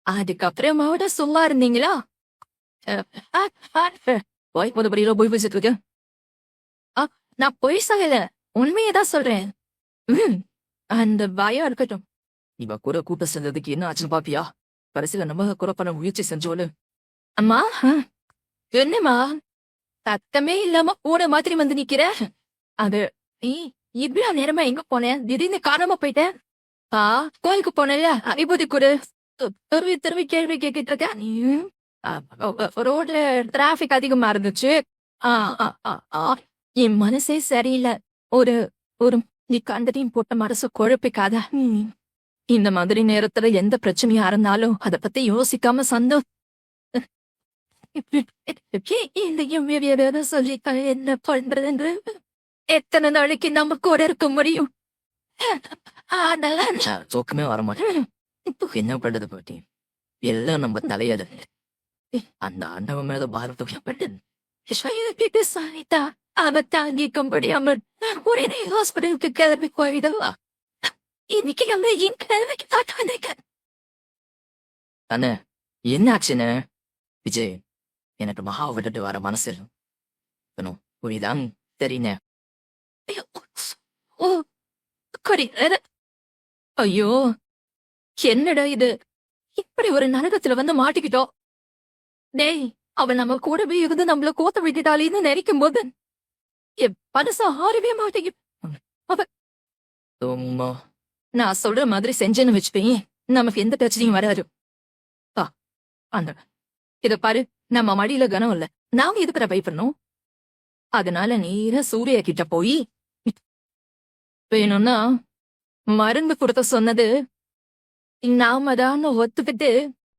அதுக்கப்புறமாவோட சும்மா இருந்தீங்களா? போய் முதபடியில போய் பேசிட்டு இருக்க. நான் பொய் சொல்லல. உண்மையதான் சொல்றேன். ம், அந்த பயம் இருக்கட்டும். இவ கூட கூட்ட செஞ்சதுக்கு என்ன ஆச்சுன்னு பாப்பியா? கடைசியில நம்ம கூட பண்ண முயற்சி செஞ்சோன்னு. அம்மா, என்னம்மா சத்தமே இல்லாம பூனை மாதிரி வந்து நிக்கிற? அது நீ இவ்வளவு நேரமா எங்க போனேன்? திடீர்னு காணாம போயிட்டேன். கோயிலுக்கு போனேன்ல, அறிவுதி கொடு. திரும்பி திரும்பி கேள்வி கேட்டுட்டு இருக்க நீ. ரோட்ல டிராபிக் அதிகமா இருந்துச்சு. ஆ, ஆ, ஆ, ஆ. என் மனசே சரியில்லை. ஒரு ஒரு நீ கண்டதையும் போட்ட மனசு குழப்பிக்காத. இந்த மாதிரி நேரத்துல எந்த பிரச்சனையா இருந்தாலும் அத பத்தி யோசிக்காம இந்த சொல்லிக்க என்ன பண்றதுன்னு எத்தனை நாளைக்கு நம்ம கூட இருக்க முடியும்? தூக்கமே வர மாட்டேன். என்ன பண்றது பாட்டி? எல்லாம் நம்ம தலையது. அந்த ஆண்டவன் மேல பாரதப்பட்டு சாரிதா அவ தாங்கிக்க முடியாமல் ஒரே ஹாஸ்பிட்டலுக்கு கிளம்பி போயிடுவா. இன்னைக்கு நம்ம என் கிளம்பிக்கு தாட்டானுங்க. அண்ணே, என்ன ஆச்சுன்னு? விஜய், எனக்கு மகா விட்டுட்டு வர மனசு புரியுதான் தெரியுனே. ஓ ஐயோ, என்னடா இது? இப்படி ஒரு நரகத்துல வந்து மாட்டிக்கிட்டோம். டேய், அவன் நம்ம கூடவே இருந்து நம்மள கோத்த விட்டுட்டாளின்னு நினைக்கும் போது என் மனசு ஆறவே மாட்டேங்குது. நான் சொல்ற மாதிரி செஞ்சேன்னு வச்சுப்பேன், நமக்கு எந்த பிரச்சனையும் வராது. அந்த இத பாரு, நம்ம மடியில கனம் இல்ல. நாம எதுக்குற பயப்படணும்? அதனால நேரா சூர்யா கிட்ட போய் வேணும்னா மருந்து கொடுத்த சொன்னது நாம தான் ஒத்துக்கிட்டு